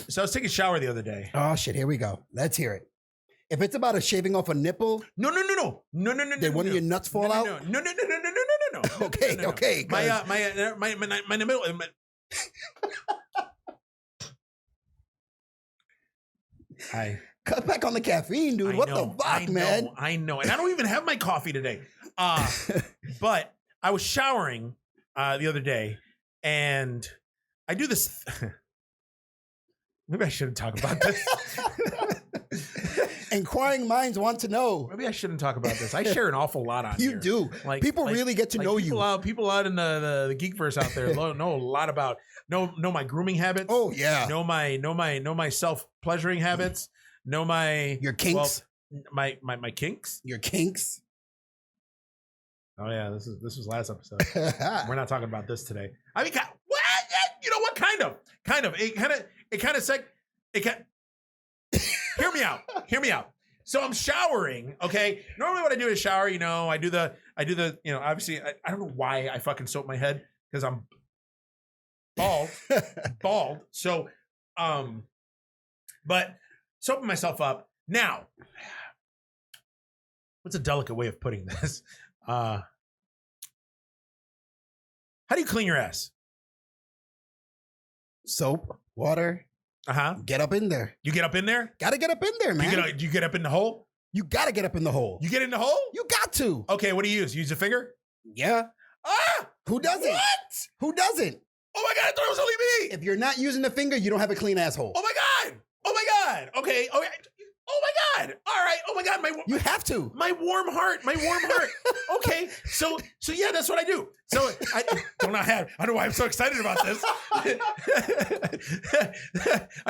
So I was taking a shower the other day. Oh shit! Here we go. Let's hear it. If it's about a shaving off a nipple, No. did one of your nuts fall out? No. Okay. My middle. Cut back on the caffeine, dude. What the fuck, man? I know. And I don't even have my coffee today. But I was showering the other day, and I do this. Maybe I shouldn't talk about this. Inquiring minds want to know. Maybe I shouldn't talk about this. I share an awful lot on here. You do. People really get to know you. People out in the geekverse out there know a lot about know my grooming habits. Oh yeah. Know my self-pleasuring habits. Know my your kinks. Well, my kinks. Your kinks. Oh yeah, this was last episode. We're not talking about this today. I mean, what? You know what? Kind of. Hear me out. So I'm showering. Okay. Normally, what I do is shower. I do the. Obviously, I don't know why I fucking soap my head because I'm bald. So, but soaping myself up now. What's a delicate way of putting this? How do you clean your ass? Soap, water. Get up in there. You get up in there? Gotta get up in there, man. You get up in the hole? You gotta get up in the hole. You get in the hole? You got to. Okay, what do you use? Use a finger? Yeah. Who doesn't? What? Who doesn't? Oh my God, I thought it was only me. If you're not using the finger, you don't have a clean asshole. Oh my God. Okay. Oh my God. All right. Oh my God. You have to. My warm heart. Okay. So yeah, that's what I do. So I don't know why I'm so excited about this. I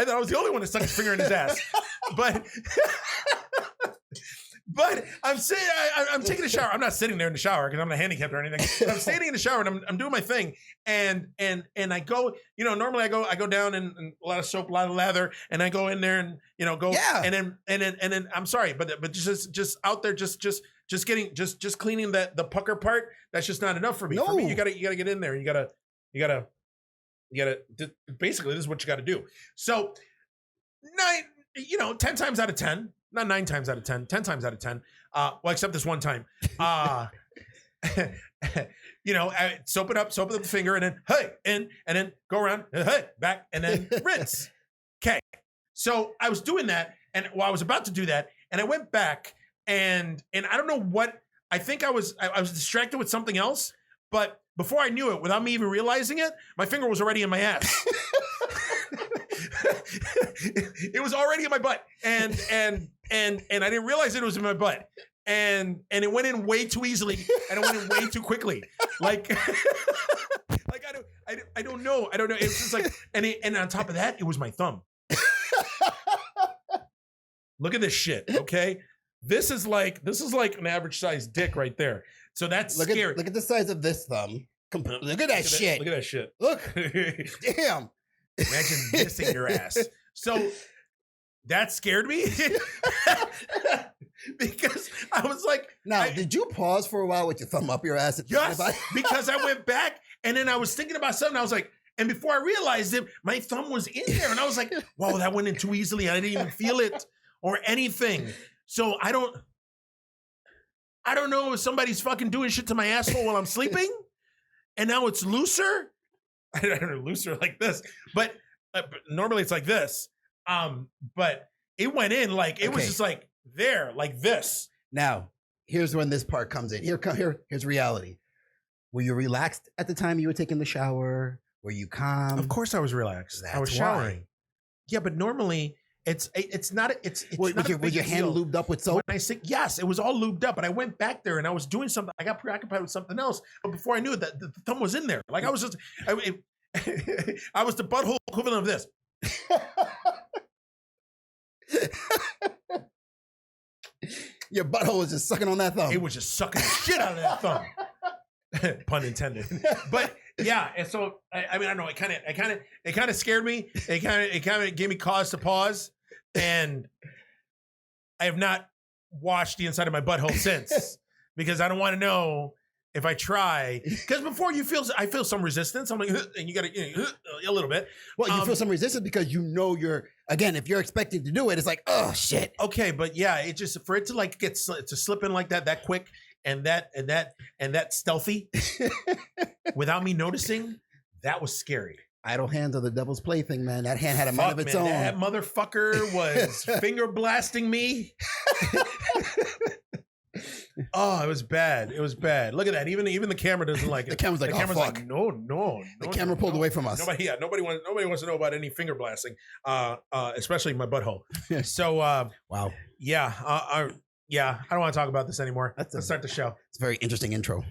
thought I was the only one that stuck his finger in his ass, but I'm saying I'm taking a shower. I'm not sitting there in the shower because I'm not handicapped or anything. But I'm standing in the shower and I'm doing my thing. And I go, normally I go down and a lot of soap, a lot of lather, and I go in there and go. Yeah. And then I'm sorry, but just out there, just cleaning the pucker part. That's just not enough for me. No. For me, you gotta get in there and you gotta basically this is what you gotta do. So 10 times out of 10. Not 9 times out of 10, 10 times out of 10. Well, except this one time. Soap it up the finger, and then and then go around, back, and then rinse. Okay. So I was doing that, and I was about to do that, and I went back, and I don't know what. I think I was distracted with something else, but before I knew it, without me even realizing it, my finger was already in my ass. It was already in my butt, and I didn't realize it was in my butt, and it went in way too easily, and it went in way too quickly. Like I don't know. It was just like, and on top of that, it was my thumb. Look at this shit. Okay, this is like an average sized dick right there. So that's scary. Look at the size of this thumb. Look at that shit. Look at that shit. Look. Damn. Imagine missing your ass. So that scared me because I was like, now, did you pause for a while with your thumb up your ass? Yes, because I went back and then I was thinking about something. I was like, and before I realized it, my thumb was in there. And I was like, whoa, that went in too easily. I didn't even feel it or anything. So I don't know if somebody's fucking doing shit to my asshole while I'm sleeping. And now it's looser. I don't know, looser like this, but normally it's like this. But it went in like it was just like there, like this. Now, here's when this part comes in. Here's reality. Were you relaxed at the time you were taking the shower? Were you calm? Of course, I was relaxed. I was showering. Why. Yeah, but normally it's not. Was your hand lubed up with soap? When I say yes, it was all lubed up. But I went back there and I was doing something. I got preoccupied with something else. But before I knew it, the thumb was in there. Like I was I was the butthole equivalent of this. Your butthole was just sucking on that thumb. It was just sucking the shit out of that thumb. Pun intended. But yeah, and so I mean I don't know. It kind of scared me. It kind of gave me cause to pause, and I have not washed the inside of my butthole since because I don't want to know if I try, because before I feel some resistance. I'm like, and you got to a little bit. Well, you feel some resistance because you know if you're expecting to do it, it's like, oh shit. Okay, but yeah, it just for it to like to slip in like that quick and that stealthy without me noticing, that was scary. Idle hands are the devil's plaything, man. That hand had a mind of its own. That motherfucker was finger blasting me. Oh, it was bad. It was bad. Look at that. Even the camera doesn't like it. The camera's like, camera's fuck. like, no. The camera pulled away from us. Nobody wants to know about any finger blasting, especially my butthole. So, wow. Yeah, I don't want to talk about this anymore. Let's start the show. It's a very interesting intro.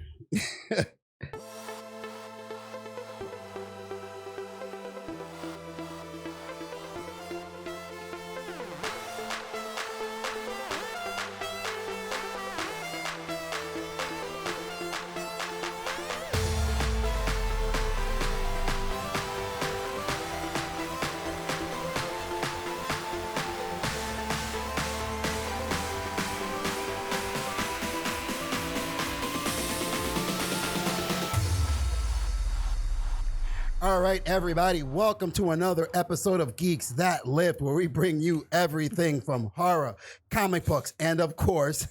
All right, everybody, welcome to another episode of Geeks That Lift, where we bring you everything from horror, comic books, and of course,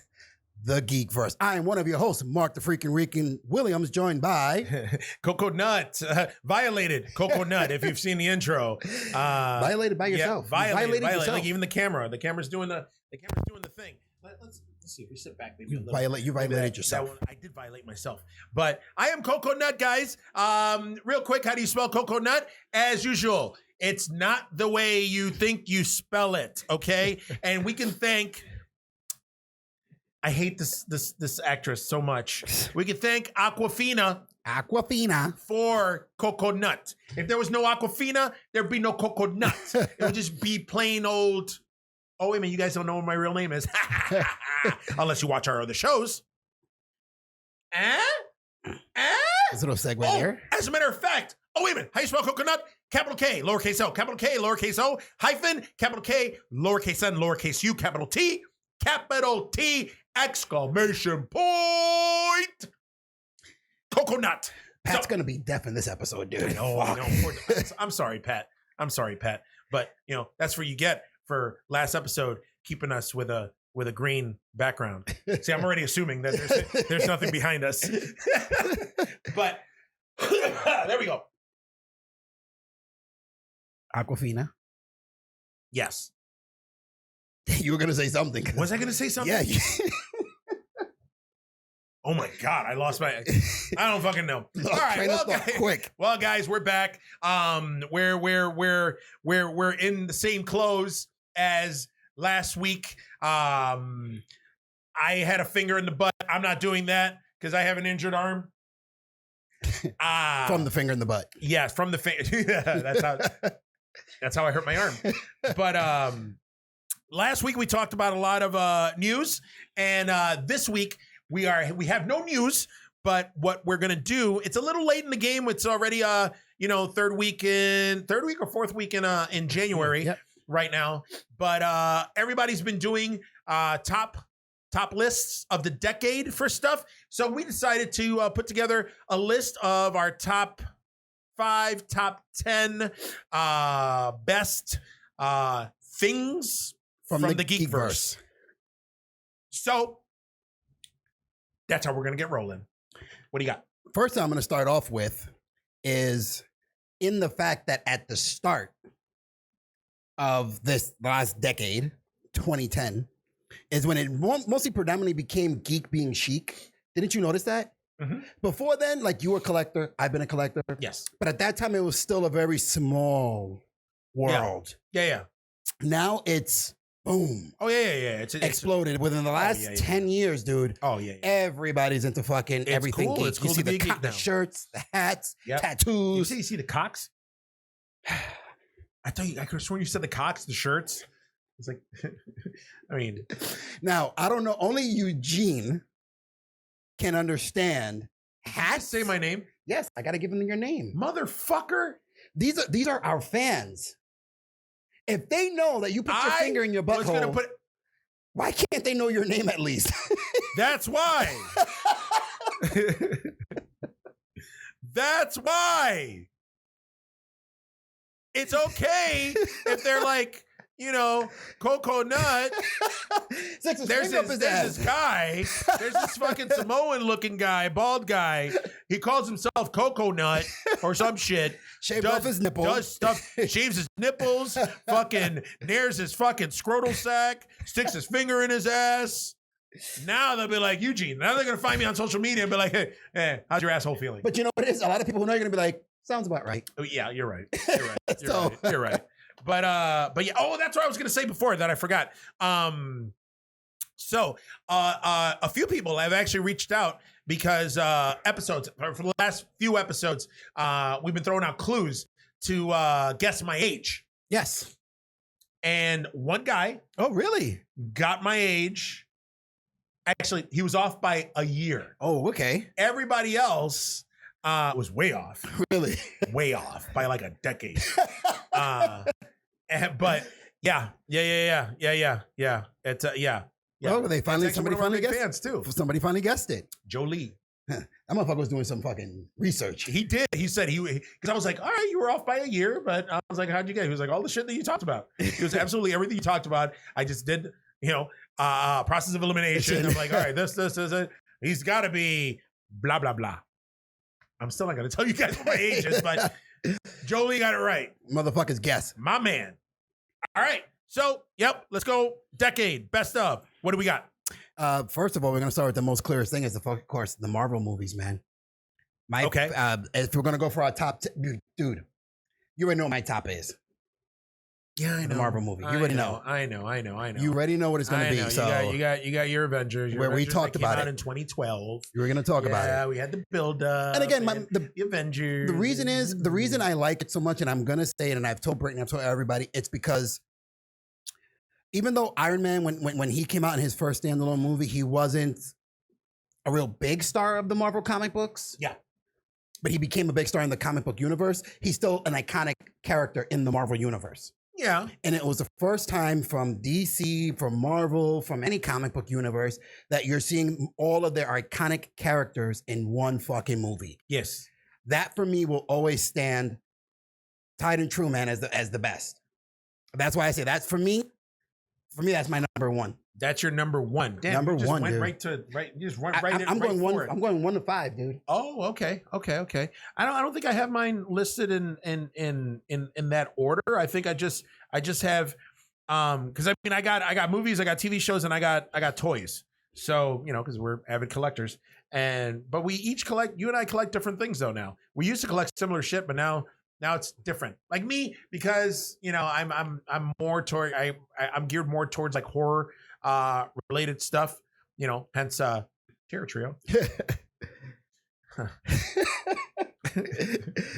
the Geekverse. I am one of your hosts, Mark the Freaking Reekin Williams, joined by Coco Nut, violated Coco Nut. If you've seen the intro, violated by yourself. Yeah, violated yourself. Like even the camera's doing the thing. Let's see if we sit back. Maybe you violated yourself. I did violate myself, but I am Coco Nut, guys. Real quick, how do you spell Coco Nut? As usual, it's not the way you think you spell it. Okay, and we can thank. I hate this actress so much. We can thank Aquafina for Coconut. If there was no Aquafina, there'd be no Coconut. It would just be plain old. Oh, wait a minute. You guys don't know what my real name is. Unless you watch our other shows. There's a little segue there. As a matter of fact. Oh, wait a minute. How you spell coconut? Capital K, lowercase o. Capital K, lowercase o. Hyphen, capital K, lowercase n, lowercase u, capital T, exclamation point. Coconut. Pat's going to be deaf in this episode, dude. I know. I'm sorry, Pat. But, that's what you get for last episode, keeping us with a green background. See, I'm already assuming that there's nothing behind us. But there we go. Aquafina. Yes. You were going to say something. Was I going to say something? Yeah. Oh my God, I lost my. I don't fucking know. All right, well, guys, quick. Well, guys, we're back. We're in the same clothes as last week. I had a finger in the butt. I'm not doing that because I have an injured arm. From the finger in the butt. Yes, from the finger. That's how I hurt my arm. But last week we talked about a lot of news, and this week we have no news. But what we're gonna do, it's a little late in the game. It's already third week or fourth week in January. Yep. Right now, but everybody's been doing top lists of the decade for stuff. So we decided to put together a list of our top 5, top 10 best things from the Geekverse. So that's how we're gonna get rolling. What do you got? First thing I'm gonna start off with is in the fact that at the start of this last decade, 2010, is when it mostly predominantly became geek being chic. Didn't you notice that? Mm-hmm. Before then, like you were a collector, I've been a collector. Yes. But at that time, it was still a very small world. Yeah. Now it's boom. Oh, yeah. It's exploded within the last 10 years, dude. Oh, yeah. Everybody's into fucking everything cool. geek. It's cool you see to be the a geek now. shirts, the hats, tattoos. You see the cocks? I could have sworn you said the cocks, the shirts. It's like, I mean. Now, I don't know. Only Eugene can understand hats. Say my name. Yes, I got to give them your name. Motherfucker. These are our fans. If they know that you put your finger in your butthole, why can't they know your name at least? That's why. That's why. It's okay if they're like, you know, Coco Nut. There's this guy. There's this fucking Samoan looking guy, bald guy. He calls himself Coco Nut or some shit. Shaved off his nipples. Does stuff, shaves his nipples, fucking nares his fucking scrotal sack, sticks his finger in his ass. Now they'll be like, Eugene. Now they're going to find me on social media and be like, hey, how's your asshole feeling? But you know what it is? A lot of people who know you're going to be like, sounds about right. Oh, yeah, you're right. You're right. You're right. But yeah. Oh, that's what I was going to say before that I forgot. So a few people have actually reached out because episodes for the last few episodes, we've been throwing out clues to guess my age. Yes. And one guy. Oh, really? Got my age. Actually, he was off by a year. Oh, okay. Everybody else was way off. Really? Way off by like a decade. But yeah. It's yeah. Well, they finally somebody finally guessed fans too. Somebody finally guessed it. Jolie. That motherfucker was doing some fucking research. He did. He said because I was like, all right, you were off by a year, but I was like, how'd you get? He was like, all the shit that you talked about. It was absolutely everything you talked about. I just did, process of elimination. I'm like, all right, this. He's got to be blah blah blah. I'm still not going to tell you guys what my age is, but Jolie got it right. Motherfuckers guess. My man. All right. So, yep, let's go. Decade, best of. What do we got? First of all, we're going to start with the most clearest thing is, of course, the Marvel movies, man. Okay. If we're going to go for our top, dude, you already know what my top is. Yeah, I know. The Marvel movie. You already know. I know. You already know what it's going to be. So you got your Avengers. Where we talked about it in 2012. You were going to talk about it. Yeah, we had the build up. And again, the Avengers. The reason I like it so much, and I'm going to say it, and I've told Brittany, I've told everybody, it's because even though Iron Man, when he came out in his first standalone movie, he wasn't a real big star of the Marvel comic books. Yeah. But he became a big star in the comic book universe. He's still an iconic character in the Marvel universe. Yeah. And it was the first time from DC, from Marvel, from any comic book universe that you're seeing all of their iconic characters in one fucking movie. Yes. That for me will always stand tied and true, man, as the best. That's why I say that's for me, that's my number one. That's your number one. Damn, number you just one, went dude. You just went right. I'm going for it. I'm going 1 to 5, dude. Oh, okay. I don't think I have mine listed in that order. I think I just have because I mean I got movies, I got TV shows, and I got toys. So because we're avid collectors, but we each collect. You and I collect different things though. Now we used to collect similar shit, but now it's different. Like me, because I'm more toward I'm geared more towards like horror related stuff. Hence Terror Trio.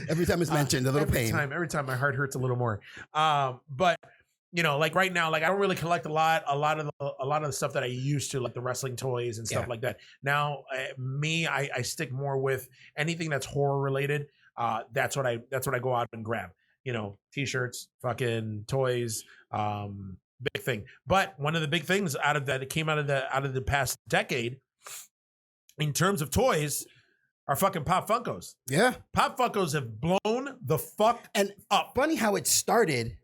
Every time it's mentioned, a little pain. Every time my heart hurts a little more. But like right now, like I don't really collect a lot of the stuff that I used to, like the wrestling toys and stuff like that. Now, I stick more with anything that's horror related. That's what I go out and grab. T-shirts, fucking toys, big thing. But one of the big things out of that, it came out of the past decade in terms of toys, are fucking Pop Funkos. Yeah. Pop Funkos have blown the fuck up. Funny how it started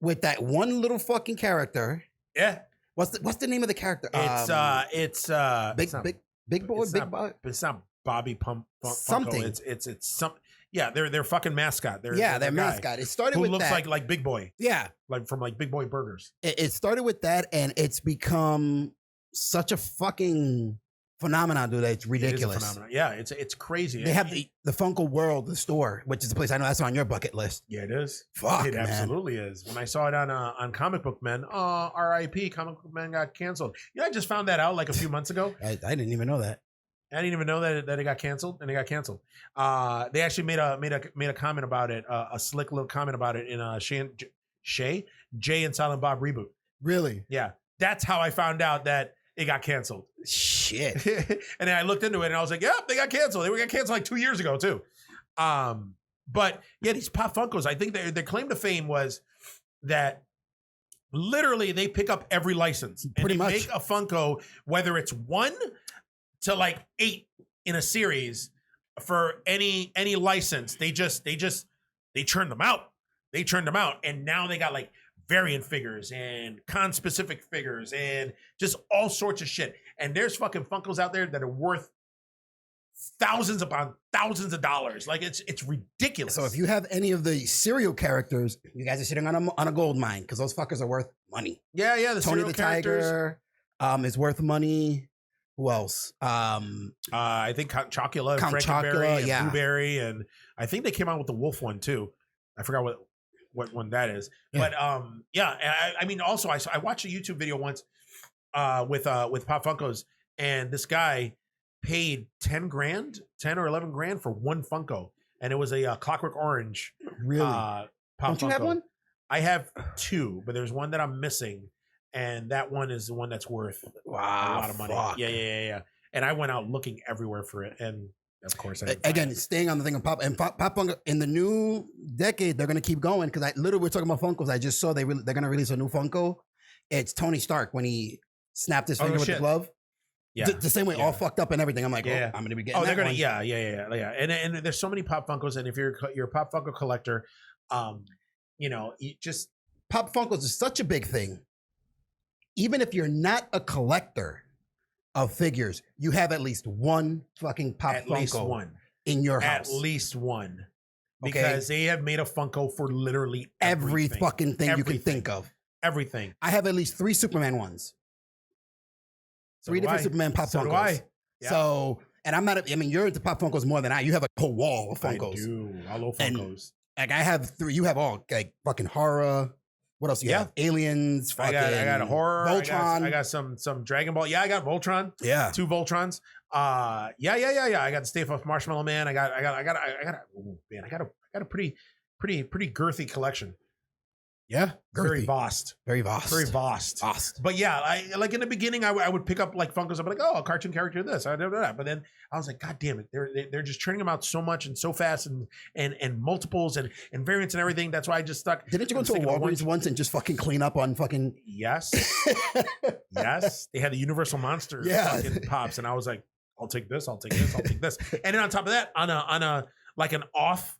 with that one little fucking character. Yeah. What's the name of the character? It's Big Boy. It's not Bobby Pump something. Funko. It's some. Yeah, their fucking mascot. Their mascot. It started with looks that. like Big Boy. Yeah, like from like Big Boy Burgers. It started with that, and it's become such a fucking phenomenon, dude. It's ridiculous. It is a phenomenon. Yeah, it's crazy. They have the Funko World, the store, which is the place I know that's on your bucket list. Yeah, it is. Fuck, it absolutely is. When I saw it on Comic Book Men, R.I.P. Comic Book Men got canceled. I just found that out like a few months ago. I didn't even know that. I didn't even know that it got canceled, and it got canceled. They actually made a comment about it, a slick little comment about it in Jay and Silent Bob reboot. Really? Yeah, that's how I found out that it got canceled. Shit. And then I looked into it, and I was like, "Yep, they got canceled. They got canceled like 2 years ago too." But yeah, these Pop Funkos, I think their claim to fame was that literally they pick up every license and pretty much make a Funko, whether it's 1 to like 8 in a series for any license. They churned them out. They churned them out, and now they got like variant figures and con-specific figures and just all sorts of shit. And there's fucking Funkos out there that are worth thousands upon thousands of dollars. Like it's ridiculous. So if you have any of the serial characters, you guys are sitting on a gold mine because those fuckers are worth money. Yeah. The Tony serial the characters. Tiger is worth money. Who else? I think Count Chocula, Count Frankenberry, Chocula, and Blueberry, and I think they came out with the wolf one too. I forgot what one that is. Yeah. But I mean, also I watched a YouTube video once with Pop Funkos, and this guy paid 10 or 11 grand for one Funko, and it was a Clockwork Orange. Really? Pop Don't you Funko. have one? I have two, but there's one that I'm missing, and that one is the one that's worth a lot of money. Fuck. Yeah. And I went out looking everywhere for it, and of course, again, staying on the thing of Pop Funko in the new decade, they're gonna keep going because we're talking about Funkos. I just saw they're gonna release a new Funko. It's Tony Stark when he snapped his finger with the glove. Yeah, the same way, all fucked up and everything. I'm like, I'm gonna be getting. Oh, they're gonna, one. Yeah. And there's so many Pop Funkos, and if you're a Pop Funko collector, you just Pop Funkos is such a big thing. Even if you're not a collector of figures, you have at least one fucking Pop Funko in your house. At least one. Because they have made a Funko for literally every fucking thing you can think of. Everything. I have at least 3 Superman ones. So 3 different Superman Pop Funkos. Do I. Yeah. So, and I'm not, you're into Pop Funkos more than I. You have a whole wall of Funkos. I do. I love Funkos. Like I have 3. You have all like fucking horror. What else do you have? Aliens. Fucking I got a horror. Voltron. I got some Dragon Ball. Yeah, I got Voltron. Yeah. 2 Voltrons. Yeah. I got the Stay Puft Marshmallow Man. I got a pretty girthy collection. Yeah, very vast. But yeah, I like in the beginning, I would pick up like Funkos. I'm like, oh, a cartoon character, this, I do that. But then I was like, God damn it, they're just turning them out so much and so fast and multiples and variants and everything. That's why I just stuck. Didn't you go to a Walgreens once and just fucking clean up on fucking? Yes, yes. They had the Universal Monster fucking pops, and I was like, I'll take this. And then on top of that, on a like an off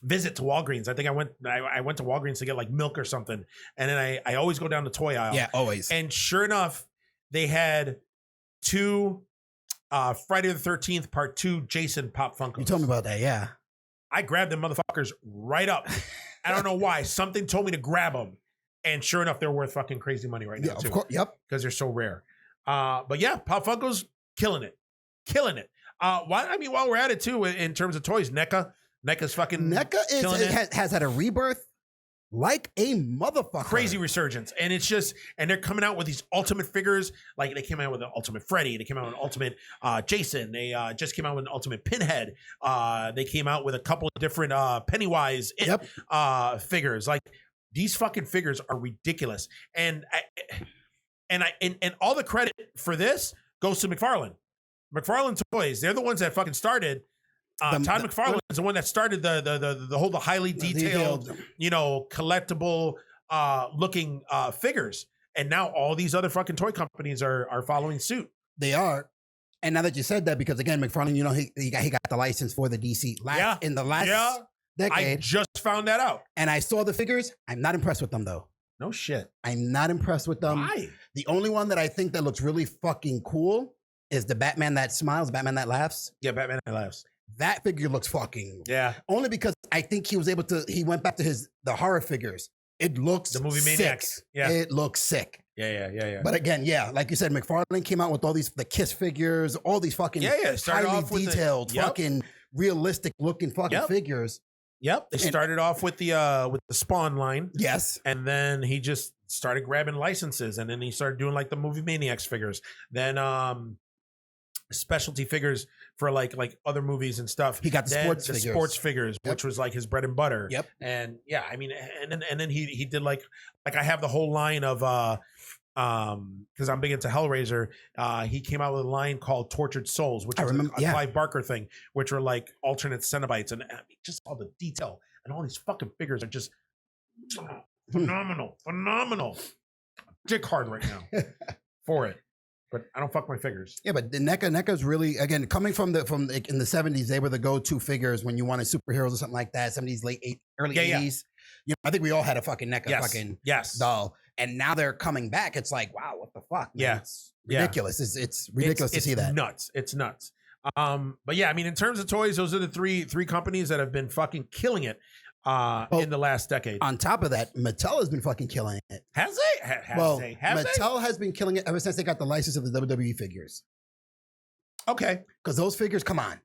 visit to Walgreens. I think I went to Walgreens to get like milk or something. And then I always go down the toy aisle. Yeah, always. And sure enough, they had 2 Friday the 13th Part 2 Jason Pop Funkos. You told me about that, yeah. I grabbed them motherfuckers right up. I don't know why. Something told me to grab them. And sure enough, they're worth fucking crazy money right now, too. Of course, yep. Because they're so rare. But yeah, Pop Funkos, killing it. While we're at it, too, in terms of toys, NECA's fucking has had a rebirth like a motherfucker. Crazy resurgence. And it's just, and they're coming out with these ultimate figures. Like they came out with an Ultimate Freddy. They came out with an Ultimate Jason. They just came out with an Ultimate Pinhead. They came out with a couple of different Pennywise figures. Like these fucking figures are ridiculous. And all the credit for this goes to McFarlane. McFarlane Toys. They're the ones that fucking started. Todd McFarlane is the one that started the highly detailed, collectible looking figures, and now all these other fucking toy companies are following suit. They are, and now that you said that, because again, McFarlane, he got the license for the DC in the last decade. I just found that out, and I saw the figures. I'm not impressed with them though. No shit. I'm not impressed with them. Why? The only one that I think that looks really fucking cool is the Batman that smiles, Batman that laughs. Yeah, Batman that laughs. That figure looks fucking only because I think he went back to the horror figures. It looks the movie Maniacs. Yeah. It looks sick. Yeah. But again, like you said, McFarlane came out with all the Kiss figures, all these fucking highly detailed, fucking realistic looking fucking figures. Yep. They started off with the Spawn line. Yes. And then he just started grabbing licenses, and then he started doing like the movie Maniacs figures. Then specialty figures for like other movies and stuff. He got the sports figures, which was like his bread and butter. Yep. And and then he did like I have the whole line of because I'm big into Hellraiser. He came out with a line called Tortured Souls, which was a Clive Barker thing, which were like alternate Cenobites, and just all the detail and all these fucking figures are just phenomenal. Dick hard right now for it. but I don't fuck my figures. Yeah, but the NECA's really, again, coming from in the 70s, they were the go-to figures when you wanted superheroes or something like that. 70s, early 80s. You know, I think we all had a fucking NECA fucking doll. And now they're coming back. It's like, wow, what the fuck? Man? Yeah. It's ridiculous. It's ridiculous to see that. It's nuts. But yeah, I mean, in terms of toys, those are the three companies that have been fucking killing it in the last decade. On top of that, Mattel has been fucking killing it. Has they? Mattel has been killing it ever since they got the license of the WWE figures. Okay. Because those figures, come on.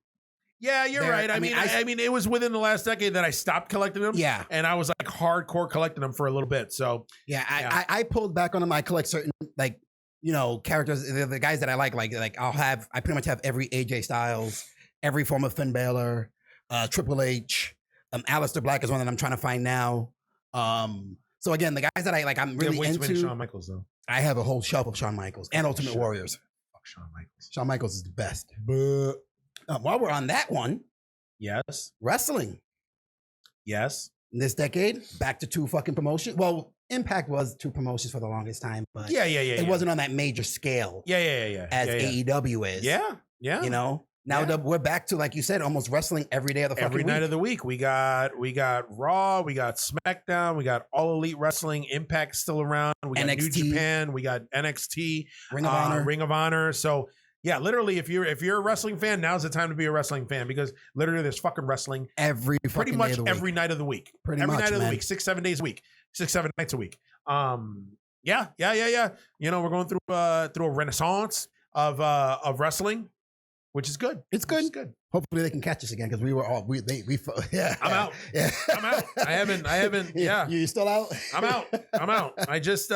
Yeah, you're right. I mean, it was within the last decade that I stopped collecting them. Yeah. And I was like hardcore collecting them for a little bit. So yeah, I pulled back on them. I collect certain characters, the guys that I like I pretty much have every AJ Styles, every form of Finn Balor, Triple H, Aleister Black is one that I'm trying to find now. So again, the guys that I like, I'm really into. Shawn Michaels though. I have a whole shelf of Shawn Michaels and Ultimate Warriors. Fuck Shawn Michaels. Shawn Michaels is the best. But while we're on that one, yes, wrestling. Yes. In this decade, back to 2 fucking promotions. Well, Impact was 2 promotions for the longest time, but it wasn't on that major scale. As AEW is. Yeah. You know, now we're back to, like you said, almost wrestling every day of the fucking week. Every night of the week. We got Raw, we got SmackDown, we got All Elite Wrestling, Impact still around, we got NXT. New Japan, we got NXT, Ring of Honor. So yeah, literally, if you're a wrestling fan, now's the time to be a wrestling fan because literally there's fucking wrestling pretty much every night of the week. Every night of the week, 6-7 days a week, 6-7 nights a week. Yeah. You know, we're going through a renaissance of wrestling, which is good. It's good. Hopefully they can catch us again because we were all yeah. I'm out. Yeah. I'm out. I haven't. Yeah. You still out? I'm out. I just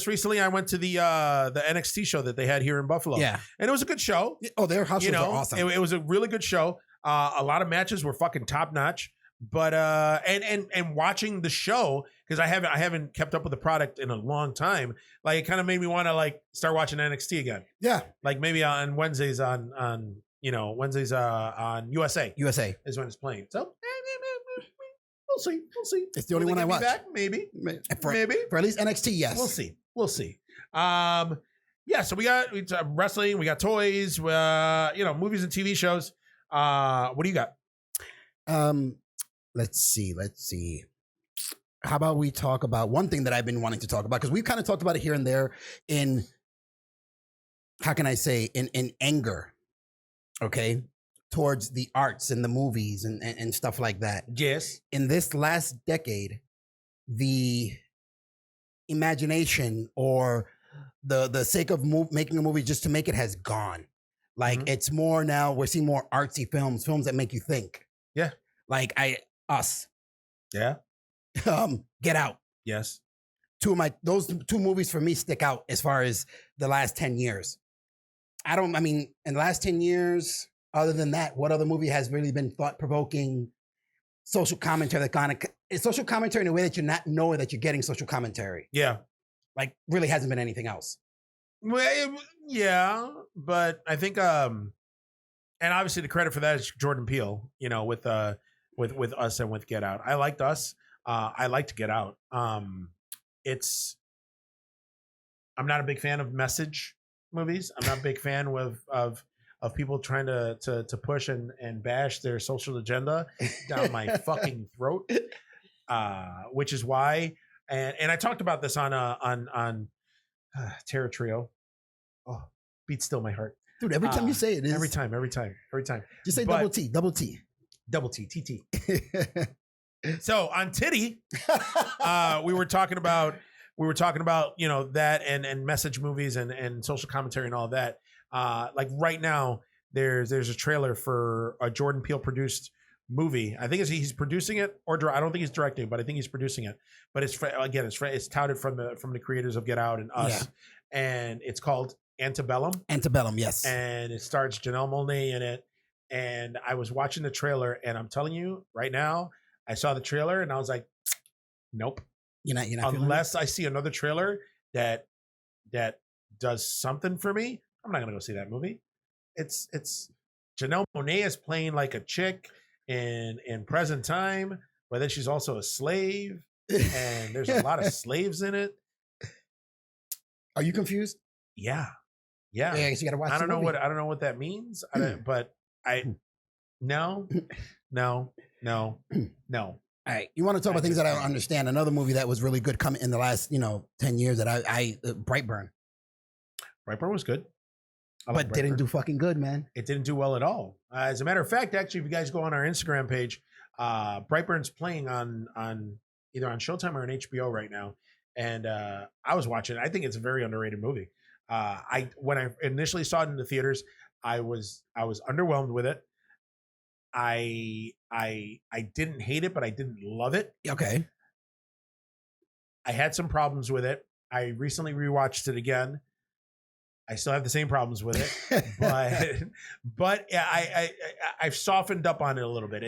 recently I went to the NXT show that they had here in Buffalo. Yeah. And it was a good show. Oh, their house shows are awesome. It was a really good show. A lot of matches were fucking top notch. But and watching the show, because I haven't kept up with the product in a long time, like it kind of made me want to like start watching NXT again. Yeah. Like maybe on Wednesdays on Wednesdays on USA is when it's playing. So we'll see. It's the only one I watch. Back? Maybe for at least NXT. Yes, we'll see. Yeah. So we got wrestling, we got toys, movies and TV shows. What do you got? Let's see. How about we talk about one thing that I've been wanting to talk about, because we've kind of talked about it here and there in, how can I say, in anger, okay, towards the arts and the movies and stuff like that. Yes. In this last decade, the imagination or the sake of making a movie just to make it has gone. Like it's more now, we're seeing more artsy films that make you think. Yeah. Like Us. Yeah. Get Out. Yes. Those 2 movies for me stick out as far as the last 10 years. In the last 10 years, other than that, what other movie has really been thought-provoking social commentary social commentary in a way that you're not knowing that you're getting social commentary? Yeah. Like really hasn't been anything else. Well, yeah, but I think and obviously the credit for that is Jordan Peele, with Us and with Get Out. I liked Us. I liked Get Out. I'm not a big fan of message movies. I'm not a big fan of people trying to push and bash their social agenda down my fucking throat. Which is why, and I talked about this on Terror Trio. Oh, beats still my heart. Dude, every time you say it is. Every time. Just say double T. TT. So on Titty, we were talking about that and message movies and social commentary and all that. Like right now, there's a trailer for a Jordan Peele produced movie. I think he's producing it, or I don't think he's directing, but I think he's producing it. But it's touted from the creators of Get Out and Us, and it's called Antebellum. Antebellum, yes. And it stars Janelle Monáe in it. And I was watching the trailer, and I'm telling you right now, I saw the trailer and I was like, nope. You're not unless I see another trailer that does something for me, I'm not gonna go see that movie. It's Janelle Monáe is playing like a chick in present time, but then she's also a slave, and there's a lot of slaves in it. Are you confused? Yeah. Yeah. I guess you gotta watch. I don't know what that means. But no. All right, you want to talk about things that I don't understand? Another movie that was really good coming in the last 10 years that I Brightburn. Brightburn was good. But didn't do fucking good, man. It didn't do well at all. As a matter of fact, actually, if you guys go on our Instagram page, Brightburn's playing on either on Showtime or on HBO right now. And I was watching it. I think it's a very underrated movie. When I initially saw it in the theaters, I was underwhelmed with it. I didn't hate it, but I didn't love it. Okay. I had some problems with it. I recently rewatched it again. I still have the same problems with it, but yeah, I've softened up on it a little bit.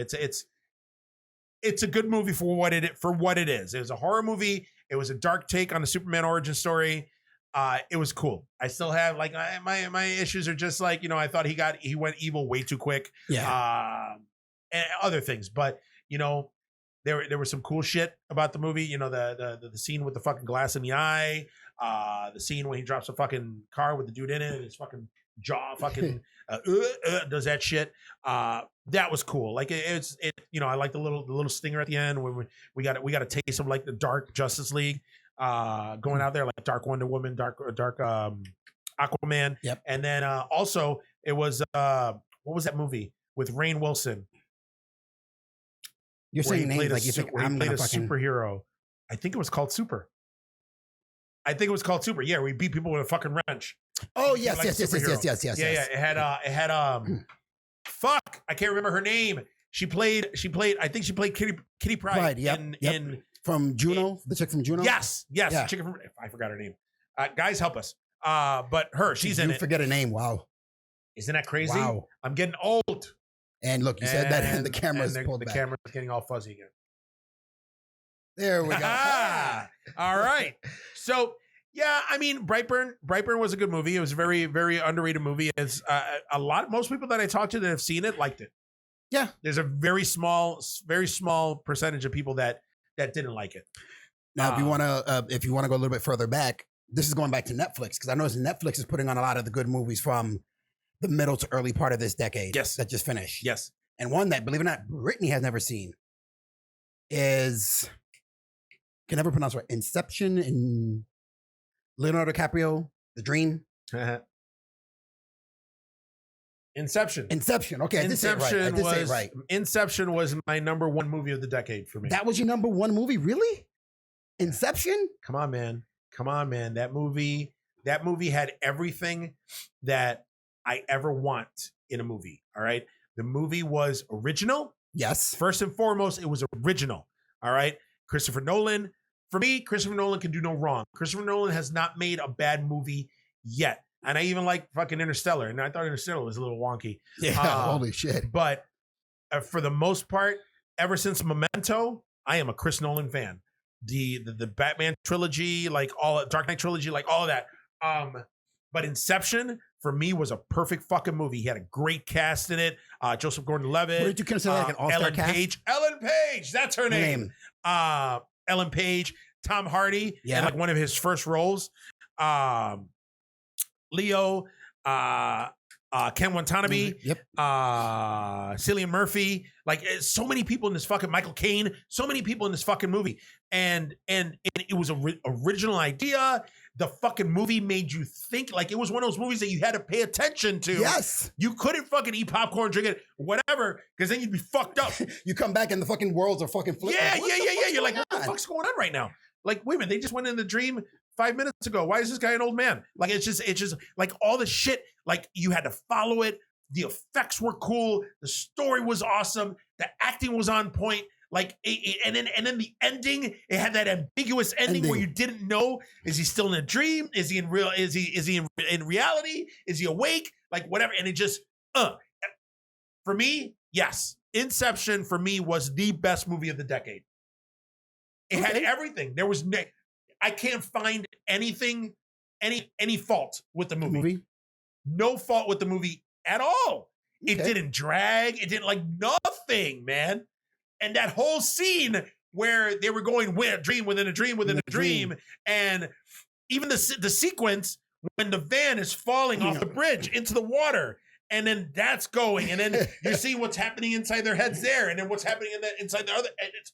It's a good movie for what it is. It was a horror movie. It was a dark take on the Superman origin story. It was cool. I still have like my issues are just like, I thought he went evil way too quick. Yeah. And other things, but there was some cool shit about the movie. The scene with the fucking glass in the eye. The scene when he drops a fucking car with the dude in it and his fucking jaw fucking does that shit. That was cool. Like I like the little stinger at the end when we got a taste of like the dark Justice League going out there, like Dark Wonder Woman, dark Aquaman. Yep. And then also it was what was that movie with Rainn Wilson? You're saying names like you think I'm played gonna a fucking superhero. I think it was called Super. Yeah, we beat people with a fucking wrench. Oh yes. Yeah. It had fuck, I can't remember her name. She played I think she played Kitty Pryde in from Juno, the chick from Juno. Yes. Yeah. The chick from, I forgot her name. Guys, help us. But she's in it. You forget a name. Wow. Isn't that crazy? Wow. I'm getting old. And look, you said that, and the camera's pulled back. The camera's getting all fuzzy again. There we go. All right. So, yeah, I mean, Brightburn was a good movie. It was a very, very underrated movie. It's most people that I talked to that have seen it liked it. Yeah. There's a very small percentage of people that didn't like it. Now, if you want to go a little bit further back, this is going back to Netflix because I noticed Netflix is putting on a lot of the good movies from the middle to early part of this decade. Yes. That just finished. Yes. And one that, believe it or not, Brittany has never seen is, can never pronounce right, Inception and Leonardo DiCaprio, The Dream. Inception. Okay, I did say it right. Inception was my number one movie of the decade for me. That was your number one movie? Really? Inception? Come on, man. That movie had everything that I ever want in a movie. All right. The movie was original. Yes. First and foremost, it was original. All right. Christopher Nolan. For me, Christopher Nolan can do no wrong. Christopher Nolan has not made a bad movie yet. And I even like fucking Interstellar. And I thought Interstellar was a little wonky. Yeah. Holy shit. But for the most part, ever since Memento, I am a Chris Nolan fan. The Batman trilogy, like all Dark Knight trilogy, like all of that. But Inception for me was a perfect fucking movie. He had a great cast in it. Joseph Gordon-Levitt. What did you consider like an all-star cast? Ellen Page, that's her name. Ellen Page, Tom Hardy, in like one of his first roles. Leo, Ken Watanabe, Cillian Murphy, like so many people in this fucking Michael Caine, so many people in this fucking movie, and it was an original idea. The fucking movie made you think. Like it was one of those movies that you had to pay attention to. Yes, you couldn't fucking eat popcorn, drink it, whatever, because then you'd be fucked up. You come back and the fucking worlds are fucking flipping. Yeah. You're like, what the fuck's going on right now? Like, wait a minute, they just went in the dream 5 minutes ago. Why is this guy an old man? Like, it's just like all the shit. Like you had to follow it. The effects were cool. The story was awesome. The acting was on point. Like, and then the ending, it had that ambiguous ending where you didn't know: is he still in a dream? Is he in real? Is he in reality? Is he awake? Like whatever. And it just, for me, yes, Inception for me was the best movie of the decade. It had everything. There was I can't find anything, any fault with the movie. No fault with the movie at all. It didn't drag. It didn't like nothing, man. And that whole scene where they were going dream within a dream within a dream, and even the sequence when the van is falling off the bridge into the water. And then that's going, and then you see what's happening inside their heads there, and then what's happening inside the other. And it's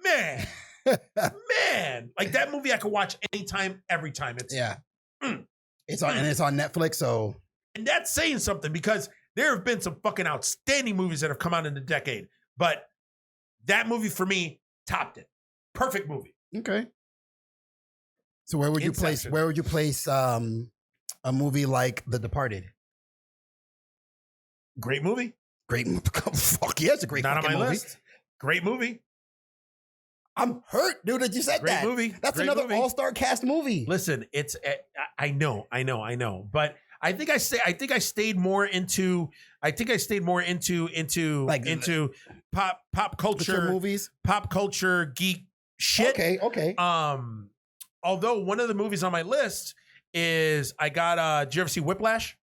man, like that movie I could watch anytime, every time. It's it's on Netflix. So, and that's saying something because there have been some fucking outstanding movies that have come out in the decade, but that movie for me topped it. Perfect movie. Okay. So where would you place? Where would you place a movie like The Departed? Great movie. Great movie. Fuck yeah, it's a great movie. Not on my list. Great movie. I'm hurt, dude, that you said great that. Movie. That's great another movie. all-star cast movie. Listen, it's I know. But I think I stayed more into pop culture movies, pop culture geek shit. Okay. Although one of the movies on my list is did you ever see Whiplash?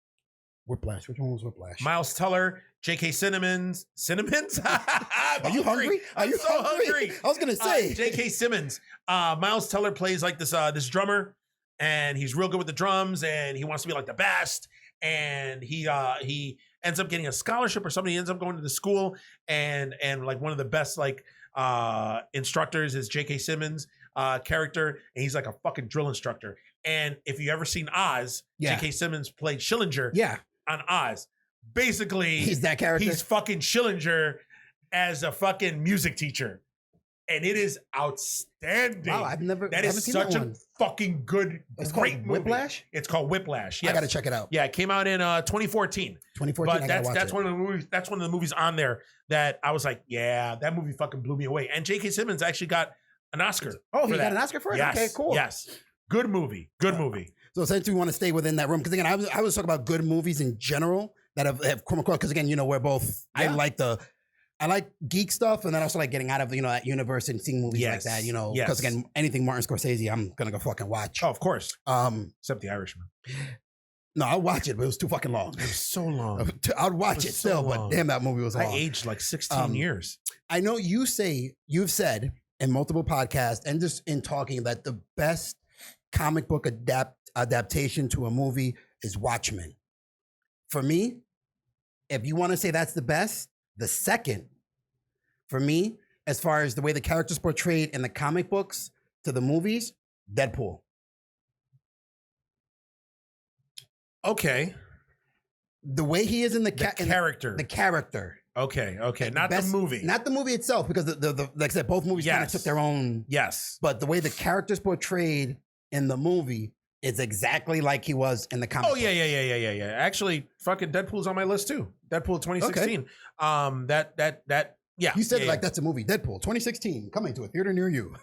Which one was Whiplash? Miles Teller, J.K. Simmons. Are you hungry? Are you so hungry? I was gonna say J.K. Simmons. Miles Teller plays like this drummer, and he's real good with the drums, and he wants to be like the best. And he ends up getting a scholarship or something. He ends up going to the school, and like one of the best like instructors is J.K. Simmons character, and he's like a fucking drill instructor. And if you ever seen Oz, J.K. Simmons played Schillinger. Yeah. On Oz. Basically, he's that character. He's fucking Schillinger as a fucking music teacher. And it is outstanding. Wow, that is such a fucking good, it's great called movie. Whiplash? It's called Whiplash. Yes. I gotta check it out. Yeah, it came out in 2014. 2014. But that's one of the movies. That's one of the movies on there that I was like, yeah, that movie fucking blew me away. And J.K. Simmons actually got an Oscar. Oh, he got an Oscar for it? Yes, okay, cool. Yes. Good movie. Good movie. So essentially we want to stay within that room. Because again, I was talking about good movies in general that have come across. Because again, we're both, I like geek stuff, and then also like getting out of, that universe and seeing movies like that, because again, anything Martin Scorsese, I'm going to go fucking watch. Oh, of course. Except The Irishman. No, I'll watch it, but it was too fucking long. It was so long. I'd watch it still, but damn, that movie was long. I aged like 16 years. I know you've said in multiple podcasts and just in talking that the best comic book adaptation to a movie is Watchmen. For me, if you want to say that's the best, the second, for me, as far as the way the characters portrayed in the comic books to the movies, Deadpool. Okay. The way he is in the character. The character. Okay. Not the movie. Not the movie itself, because the like I said, both movies kind of took their own. Yes. But the way the characters portrayed in the movie is exactly like he was in the comic. Oh, yeah. Actually, fucking Deadpool's on my list too. Deadpool 2016. Okay. Yeah. You said that's a movie. Deadpool 2016 coming to a theater near you.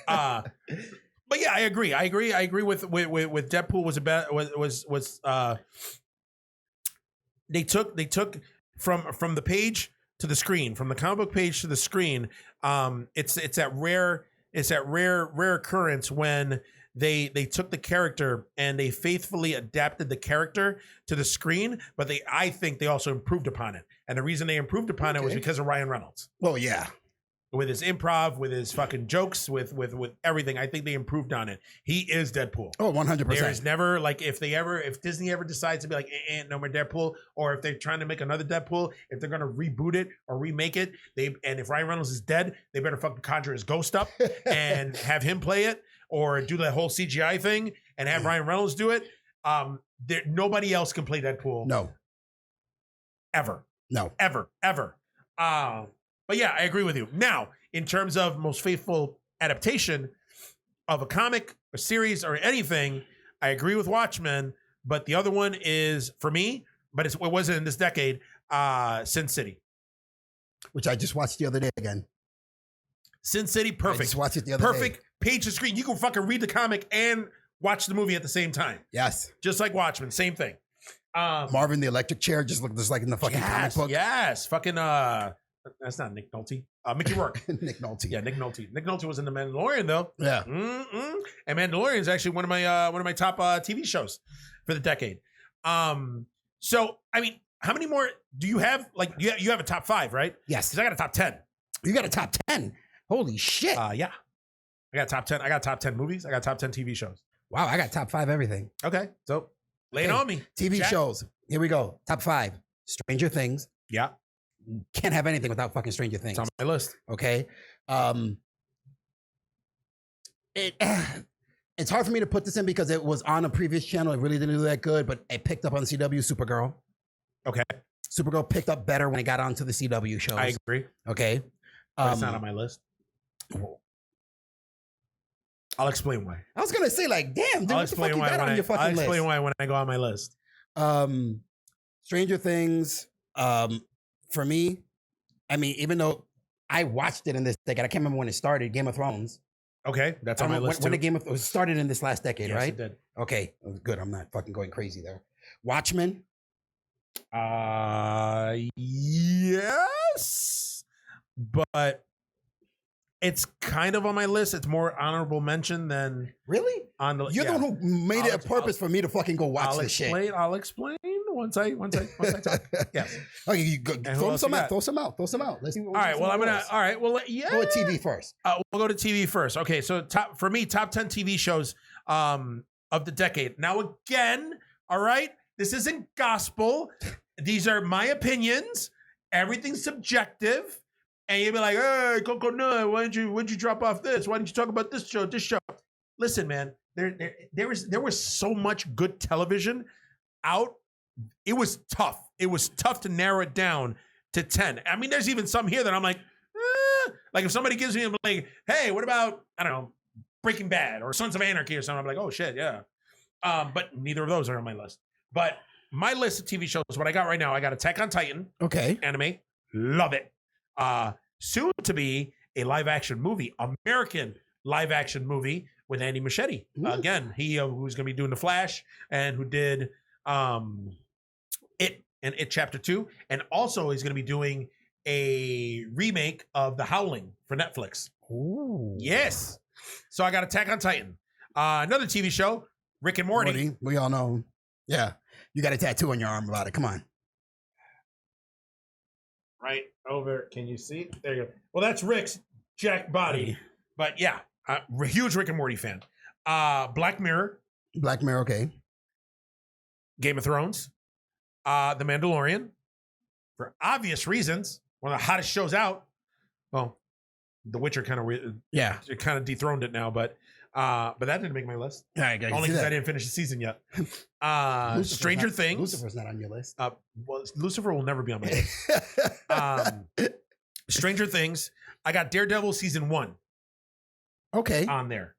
But yeah, I agree with Deadpool they took from the page to the screen, from the comic book page to the screen. It's that rare occurrence when they took the character and they faithfully adapted the character to the screen, but I think they also improved upon it. And the reason they improved upon it was because of Ryan Reynolds. Oh yeah. With his improv, with his fucking jokes, with everything, I think they improved on it. He is Deadpool. Oh, 100%. There's never like if Disney ever decides to be like no more Deadpool, or if they're trying to make another Deadpool, if they're gonna reboot it or remake it, and if Ryan Reynolds is dead, they better fucking conjure his ghost up and have him play it, or do the whole CGI thing and have Ryan Reynolds do it. Nobody else can play Deadpool. No. Ever. No. Ever. But yeah, I agree with you. Now, in terms of most faithful adaptation of a comic, a series, or anything, I agree with Watchmen. But the other one is, for me, but it wasn't in this decade, Sin City. Which I just watched the other day again. Sin City, perfect. I just watched it the other day. Perfect page to screen. You can fucking read the comic and watch the movie at the same time. Yes. Just like Watchmen, same thing. Marvin the Electric Chair just looked just like in the fucking comic book. Yes, fucking that's not Nick Nolte. Mickey Rourke. Nick Nolte. Yeah, Nick Nolte. Nick Nolte was in The Mandalorian though. Yeah. And Mandalorian is actually one of my top TV shows for the decade. So I mean, how many more do you have? Like you have a top 5, right? Yes. Because I got a top 10. You got a top 10. Holy shit. Yeah. I got top 10. I got top 10 movies. I got top 10 TV shows. Wow, I got top 5 everything. Okay, so lay it Okay. on me. TV Jack. shows. Here we go. Top 5. Stranger Things. Yeah, Can't have anything without fucking Stranger Things. it's on my list. Okay. It's hard for me to put this in because it was on a previous channel. It really didn't do that good, but it picked up on the CW. Supergirl. Okay, Supergirl picked up better when it got onto the CW shows. I agree. Okay. But it's not on my list. I'll explain why. I was gonna say, like, damn, dude, I'll what the fuck explain you why. got on your I'll fucking explain list? why when I go on my list. Stranger Things. For me, I mean, even though I watched it in this decade, I can't remember when it started. Game of Thrones. Okay, that's I on my don't know list when too. the Game of Thrones started in this last decade, Yes, right? it did. Okay, good. I'm not fucking going crazy there. Watchmen. Yes, but it's kind of on my list. It's more honorable mention than Really? on the. You're the one who made it a purpose for me to fucking go watch I'll this shit. explain. I'll explain once I talk. Yes. Okay, you go, who throw else some you out. got? Throw some out. Throw some out. Let's see. All right. Well, I'm gonna. All right. Well, yeah. Go with TV first. We'll go to TV first. Okay. So top 10 TV shows of the decade. Now again, all right. This isn't gospel. These are my opinions. Everything's subjective. And you'll be like, hey, Coco Nut, why'd you drop off this? Why didn't you talk about this show? Listen, man, there was so much good television out. It was tough. It was tough to narrow it down to 10. I mean, there's even some here that I'm like if somebody gives me like, hey, what about, I don't know, Breaking Bad or Sons of Anarchy or something, I'm like, oh shit, yeah. But neither of those are on my list. But my list of TV shows, what I got right now, I got Attack on Titan. Okay. Anime. Love it. Soon to be a live action movie, American live action movie with Andy Muschietti. Again, he who's going to be doing The Flash and who did It and It Chapter 2. And also he's going to be doing a remake of The Howling for Netflix. Ooh. Yes. So I got Attack on Titan. Another TV show, Rick and Morty. We all know. Yeah. You got a tattoo on your arm about it. Come on. Right over. Can you see? There you go. Well, that's Rick's jacked body. But yeah, huge Rick and Morty fan. Black Mirror. Black Mirror, okay. Game of Thrones. The Mandalorian. For obvious reasons. One of the hottest shows out. Well, The Witcher kind of dethroned it now, but that didn't make my list. All right, Only because I didn't finish the season yet. Stranger Things. Lucifer's not on your list. Well, Lucifer will never be on my list. Stranger Things. I got Daredevil season 1 Okay. on there.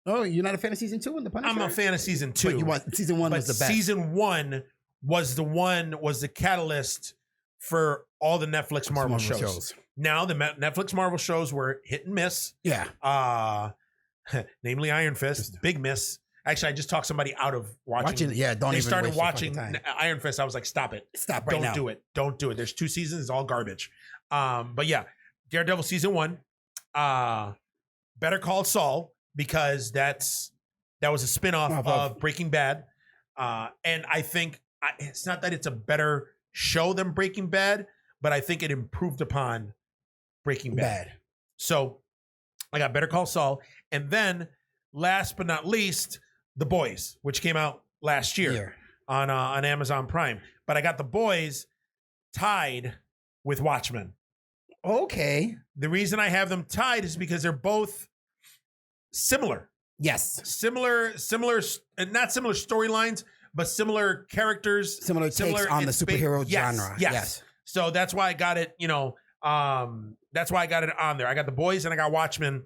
Oh, you're not a fan of season 2 in the Punisher? I'm a fan of season 2. But you want season 1 was the best. Season 1 was the catalyst for all the Netflix Marvel shows. Now the Netflix Marvel shows were hit and miss. Yeah. Namely Iron Fist, big miss. Actually, I just talked somebody out of watching. Yeah, don't they even started waste your watching fucking time. Iron Fist. I was like, stop it. Stop right now. Don't do it. There's 2 seasons. It's all garbage. But yeah, Daredevil season 1. Better Call Saul, because that was a spinoff of Breaking Bad. And I think it's not that it's a better show than Breaking Bad, but I think it improved upon Breaking Bad. So I got Better Call Saul. And then last but not least, The Boys, which came out last year on Amazon Prime. But I got The Boys tied with Watchmen. Okay. The reason I have them tied is because they're both similar. Yes. Similar, not similar storylines, but similar characters. Similar takes on the superhero genre. Yes. So that's why I got it, that's why I got it on there. I got The Boys and I got Watchmen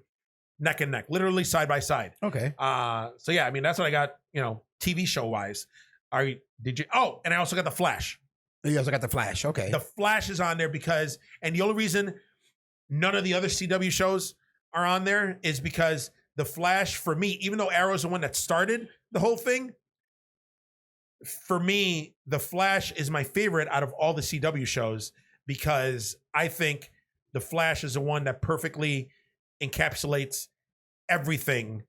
neck and neck, literally side by side. Okay. So yeah, I mean, that's what I got, TV show wise. And I also got The Flash. You also got The Flash. Okay. The Flash is on there because, and the only reason none of the other CW shows are on there is because The Flash, for me, even though Arrow's the one that started the whole thing, for me, The Flash is my favorite out of all the CW shows because I think The Flash is the one that perfectly encapsulates everything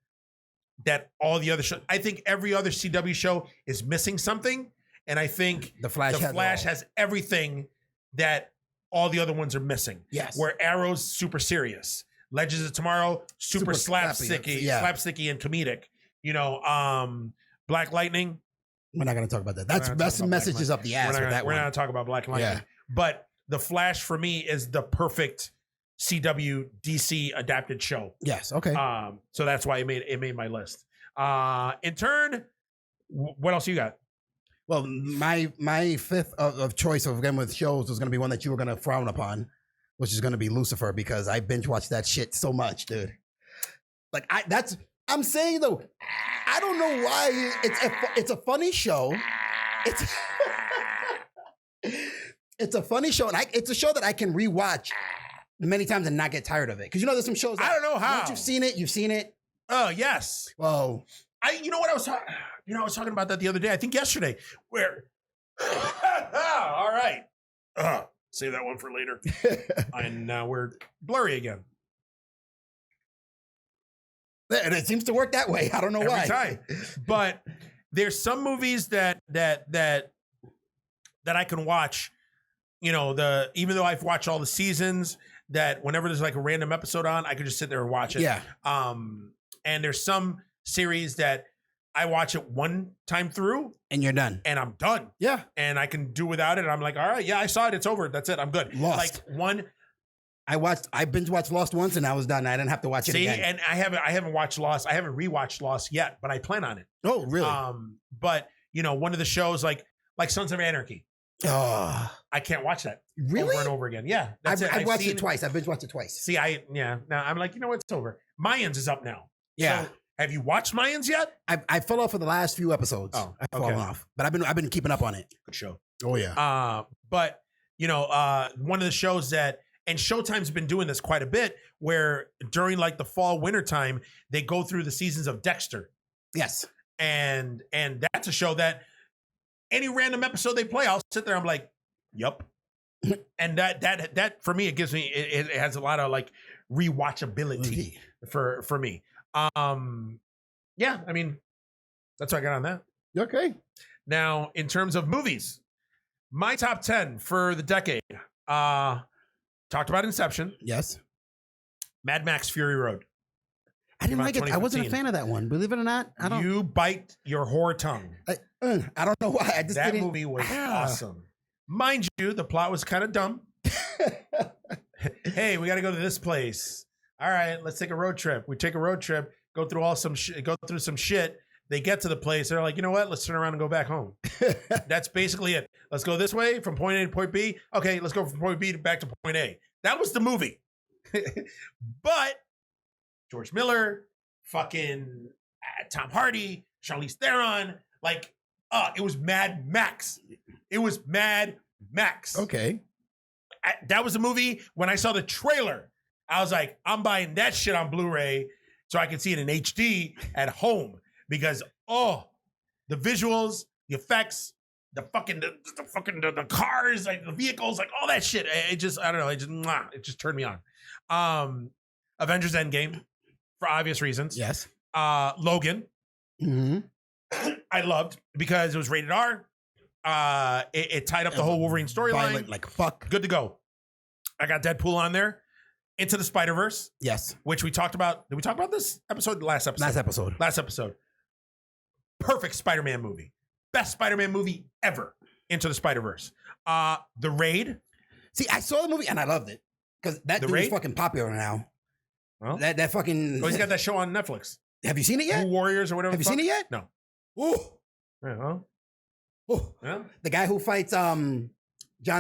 that all the other shows. I think every other CW show is missing something, and I think The Flash has everything that all the other ones are missing. Yes. Where Arrow's super serious, Legends of Tomorrow super slapsticky and comedic. Black Lightning. We're not going to talk about that. That's messages up the ass with that We're one. not going to talk about Black Lightning. Yeah. But The Flash for me is the perfect CW DC adapted show. Yes. Okay. So that's why it made my list. In turn, what else you got? Well, my fifth of choice again with shows was going to be one that you were going to frown upon, which is going to be Lucifer, because I binge watched that shit so much, dude. Like I'm saying though, I don't know why it's a funny show. It's a funny show, and it's a show that I can rewatch many times and not get tired of it. Because there's some shows that, I don't know how. Once you've seen it. Oh yes. Oh, I was talking about that the other day. I think yesterday. Where? All right. Save that one for later. And now we're blurry again. And it seems to work that way. I don't know why. Every time. But there's some movies that I can watch. Even though I've watched all the seasons, that whenever there's like a random episode on, I could just sit there and watch it. Yeah. And there's some series that I watch it one time through and you're done. And I'm done. Yeah. And I can do without it. I'm like, all right, yeah, I saw it. It's over. That's it. I'm good. Lost. I binge watched Lost once and I was done. I didn't have to watch it again. And I haven't watched Lost. I haven't rewatched Lost yet, but I plan on it. Oh, really? But one of the shows like Sons of Anarchy. Oh, I can't watch that really over and over again. Yeah, I've watched it twice. I've binge watched it twice. See, now I'm like, it's over. Mayans is up now. Yeah. So, have you watched Mayans yet? I fell off for the last few episodes. Oh, I've fallen off, but I've been keeping up on it. Good show. Oh yeah. But one of the shows that, and Showtime's been doing this quite a bit, where during like the fall winter time they go through the seasons of Dexter. Yes. And that's a show that any random episode they play, I'll sit there. I'm like, yup. And that for me, it has a lot of like rewatchability for me. Yeah, I mean, that's what I got on that. Okay. Now, in terms of movies, my top 10 for the decade, talked about Inception. Yes. Mad Max Fury Road. I didn't like it. I wasn't a fan of that one. Believe it or not, You bite your whore tongue. I don't know why. That movie was awesome. Mind you, the plot was kind of dumb. Hey, we got to go to this place. All right, let's take a road trip. We take a road trip, go through some shit. They get to the place. They're like, you know what? Let's turn around and go back home. That's basically it. Let's go this way from point A to point B. Okay, let's go from point B back to point A. That was the movie. But George Miller, fucking Tom Hardy, Charlize Theron, it was Mad Max. It was Mad Max. Okay. That was the movie. When I saw the trailer, I was like, I'm buying that shit on Blu-ray so I can see it in HD at home, because the visuals, the effects, the cars, like the vehicles, like all that shit. It just, I don't know, it just turned me on. Avengers Endgame, for obvious reasons. Yes. Logan. Mm-hmm. I loved because it was rated R. It tied up the whole Wolverine storyline. Like fuck. Good to go. I got Deadpool on there. Into the Spider-Verse. Yes. Which we talked about. Did we talk about this episode? Last episode. Last episode. Perfect Spider-Man movie. Best Spider-Man movie ever. Into the Spider-Verse. The Raid. See, I saw the movie and I loved it. Because that dude is fucking popular now. Well, that fucking... Oh, he's got that show on Netflix. Have you seen it yet? Blue Warriors or whatever. Have you seen it yet? No. Ooh. Yeah, well. Ooh. Yeah. The guy who fights John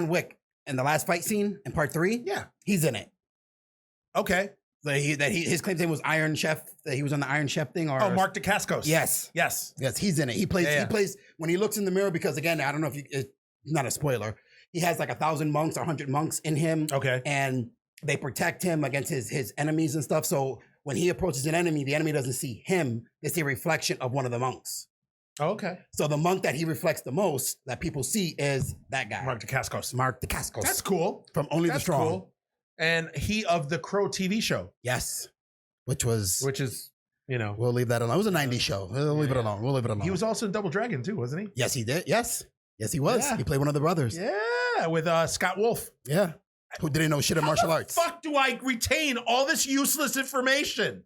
Wick in the last fight scene in part 3? Yeah. He's in it. Okay. His claim name was Iron Chef. That he was on the Iron Chef thing. Or Mark Dacascos. Yes. He's in it. He plays when he looks in the mirror, because again, I don't know if it's not a spoiler. He has like 1,000 monks or 100 monks in him. Okay. And they protect him against his enemies and stuff. So when he approaches an enemy, the enemy doesn't see him. They see a reflection of one of the monks. Oh, okay. So the monk that he reflects the most that people see is that guy. Mark Dacascos. That's cool. From Only the Strong. Cool. And he of the Crow TV show. Yes. Which is, we'll leave that alone. It was a 90s show. We'll leave it alone. He was also in Double Dragon too, wasn't he? Yes, he did. Yes, he was. Yeah. He played one of the brothers. Yeah, with Scott Wolf. Yeah. Who didn't know shit of martial arts. How the fuck do I retain all this useless information?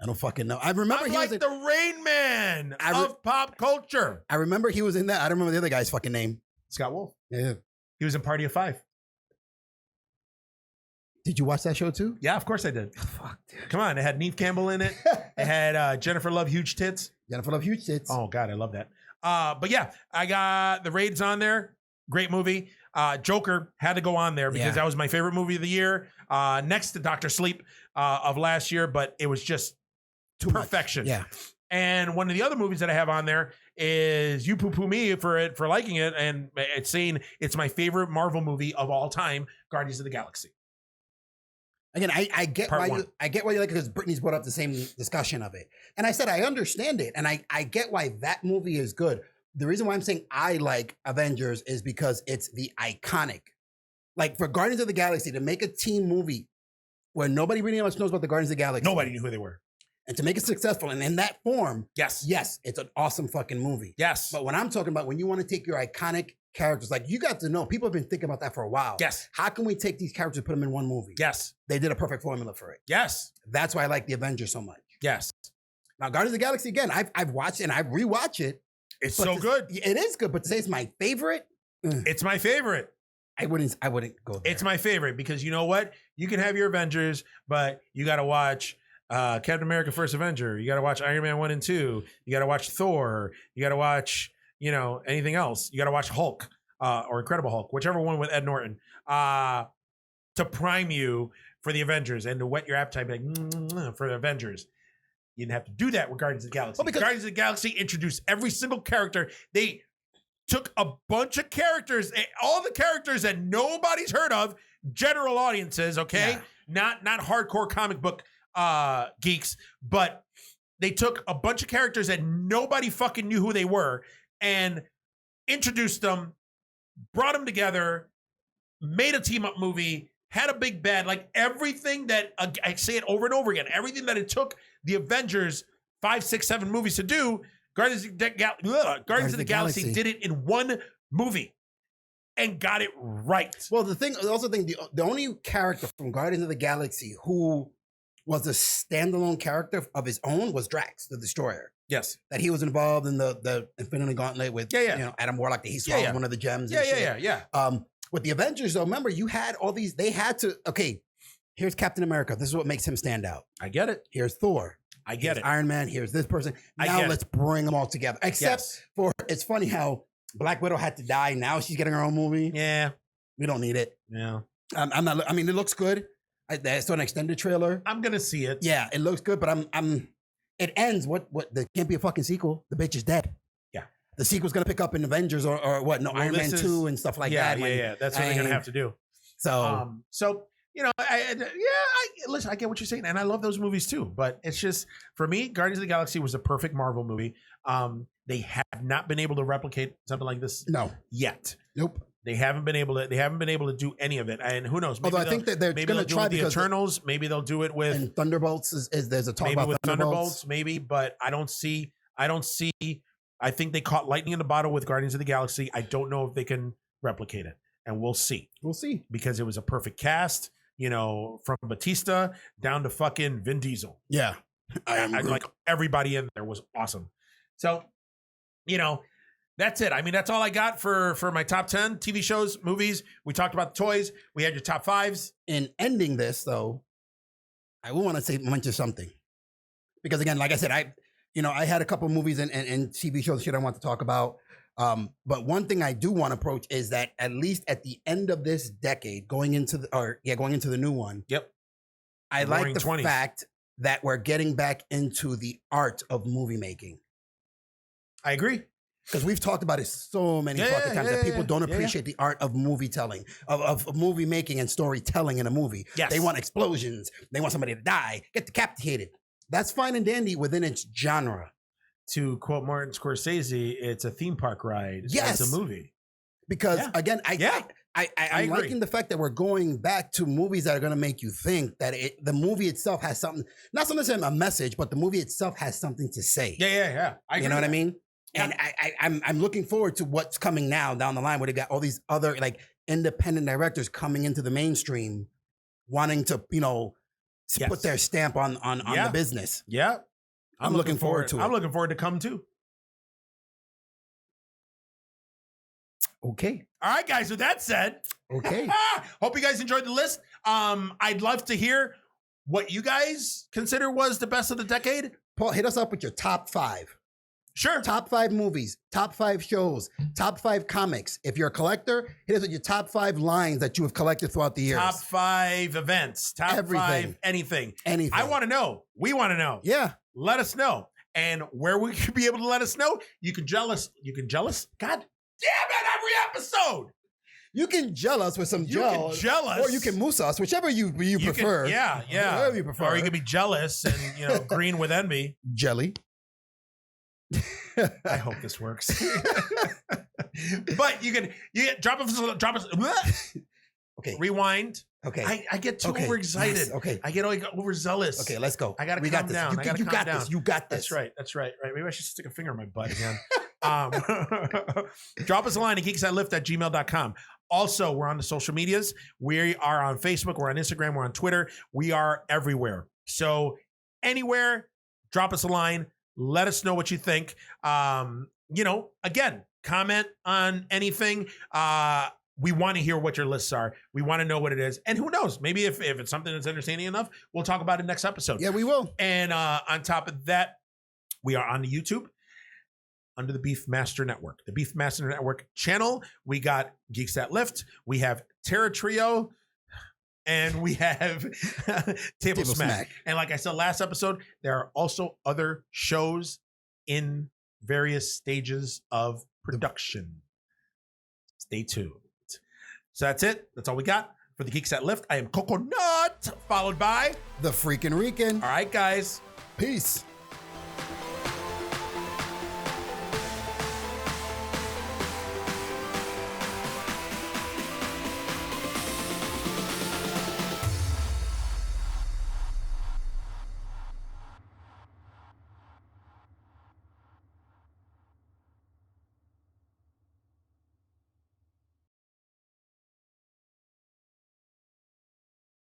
I don't fucking know. I remember I'm he like was in, the Rain Man of pop culture. I remember he was in that. I don't remember the other guy's fucking name. Scott Wolf. Yeah. He was in Party of Five. Did you watch that show too? Yeah, of course I did. Fuck, dude. Come on, it had Neve Campbell in it. It had Jennifer Love Huge Tits. Jennifer Love Huge Tits. Oh God, I love that. But yeah, I got The Raid's on there. Great movie. Joker had to go on there because that was my favorite movie of the year. Next to Dr. Sleep of last year, but it was just Too perfection. Much. Yeah. And one of the other movies that I have on there is You Poo Poo Me for liking it, and it's saying it's my favorite Marvel movie of all time, Guardians of the Galaxy. Again, I get Part why one. I get why you like it because Brittany's brought up the same discussion of it. And I said I understand it. And I get why that movie is good. The reason why I'm saying I like Avengers is because it's the iconic. Like for Guardians of the Galaxy, to make a team movie where nobody really much knows about the Guardians of the Galaxy. Nobody knew who they were. And to make it successful and in that form, Yes. it's an awesome fucking movie. Yes. But when I'm talking about when you want to take your iconic characters, like you got to know, people have been thinking about that for a while. Yes. How can we take these characters and put them in one movie? Yes. They did a perfect formula for it. Yes. That's why I like the Avengers so much. Yes. Now, Guardians of the Galaxy, again, I've watched it and I rewatch it. It's so good. It is good, but to say it's my favorite, It's my favorite. I wouldn't go there. It's my favorite because you know what? You can have your Avengers, but you got to watch Captain America: First Avenger. You got to watch Iron Man 1 and 2. You got to watch Thor. You got to watch, anything else. You got to watch Hulk or Incredible Hulk, whichever one with Ed Norton, to prime you for the Avengers and to whet your appetite for the Avengers. You didn't have to do that with Guardians of the Galaxy. Well, because Guardians of the Galaxy introduced every single character. They took a bunch of characters, all the characters that nobody's heard of, general audiences, okay? Yeah. Not hardcore comic book geeks, but they took a bunch of characters that nobody fucking knew who they were and introduced them, brought them together, made a team-up movie, had a big bad, like everything that, I say it over and over again, everything that it took the Avengers 5, 6, 7 movies to do, Guardians of the Galaxy did it in one movie and got it right. Well, the only character from Guardians of the Galaxy who was a standalone character of his own was Drax, the Destroyer. Yes. That he was involved in the Infinity Gauntlet with Adam Warlock, that he swallowed one of the gems. Yeah. With the Avengers, though, remember, you had all these, they had to, okay, here's Captain America. This is what makes him stand out. I get it. Here's Thor. I get it. Iron Man, here's this person. Now let's bring them all together. Except for, it's funny how Black Widow had to die. Now she's getting her own movie. Yeah. We don't need it. Yeah. I'm not, I mean, it looks good. I saw an extended trailer. I'm going to see it. Yeah, it looks good, but it ends, there can't be a fucking sequel. The bitch is dead. Yeah. The sequel's going to pick up in Avengers or what? No, Iron Man 2 and stuff like that. Yeah. That's what they're going to have to do. So, listen, I get what you're saying, and I love those movies too. But it's just, for me, Guardians of the Galaxy was a perfect Marvel movie. They have not been able to replicate something like this. No, yet. Nope. They haven't been able to do any of it, and who knows? Maybe although I think that they're going to try the Eternals. Maybe they'll do it with and Thunderbolts. There's a talk about with Thunderbolts, maybe, but I don't see. I think they caught lightning in the bottle with Guardians of the Galaxy. I don't know if they can replicate it, and we'll see. We'll see, because it was a perfect cast. From Batista down to fucking Vin Diesel. Yeah, I like everybody in there was awesome. So, that's it. I mean, that's all I got for my top 10 TV shows, movies. We talked about the toys. We had your top 5s. In ending this, though, I will want to mention something. Because again, like I said, I had a couple movies and TV shows shit I want to talk about. But one thing I do want to approach is that at least at the end of this decade, going into the new one. Yep. I like the fact that we're getting back into the art of movie making. I agree. Because we've talked about it so many fucking times that people don't appreciate the art of movie telling, of movie making and storytelling in a movie. Yes. They want explosions. They want somebody to die, get decapitated. That's fine and dandy within its genre. To quote Martin Scorsese, it's a theme park ride. Yes. It's a movie. Because again, I'm liking the fact that we're going back to movies that are going to make you think that the movie itself has something, not something to say a message, but the movie itself has something to say. Yeah. You know what I mean? Yeah. And I'm looking forward to what's coming now down the line where they got all these other like independent directors coming into the mainstream, wanting to, Yes. put their stamp on the business. Yeah. I'm looking forward to it. I'm looking forward to come too. Okay. All right, guys. With that said, Okay. hope you guys enjoyed the list. I'd love to hear what you guys consider was the best of the decade. Paul, hit us up with your top 5. Sure. Top 5 movies, top 5 shows, top 5 comics. If you're a collector, hit us with your top 5 lines that you have collected throughout the years. Top 5 events. Top Everything. 5 anything. Anything. I want to know. We want to know. Yeah. Let us know. And where we could be able to let us know, you can jealous. God damn it, every episode. You can gel us with some gel. You can gel us. Or you can mousse us, whichever you prefer. Yeah. Whatever you prefer. Or you can be jealous and, green with envy. Jelly. I hope this works. But you can drop us. Okay. Rewind. Okay. I get too overexcited. Yes. Okay. I get overzealous. Okay, let's go. I gotta we calm got this. down. You got down. this. You got this. That's right. Right. Maybe I should stick a finger in my butt again. Drop us a line at geeksthatlift@gmail.com. Also, we're on the social medias. We are on Facebook. We're on Instagram. We're on Twitter. We are everywhere. So anywhere, drop us a line. Let us know what you think. Again, comment on anything. We want to hear what your lists are. We want to know what it is. And who knows? Maybe if it's something that's entertaining enough, we'll talk about it next episode. Yeah, we will. And on top of that, we are on the YouTube under the Beefmaster Network. The Beefmaster Network channel. We got Geeks That Lift. We have Terra Trio. And we have Table Smack. And like I said last episode, there are also other shows in various stages of production. Stay tuned. So that's it. That's all we got for the Geeks That Lift. I am Coconut, followed by The Freaking Rican. All right, guys. Peace.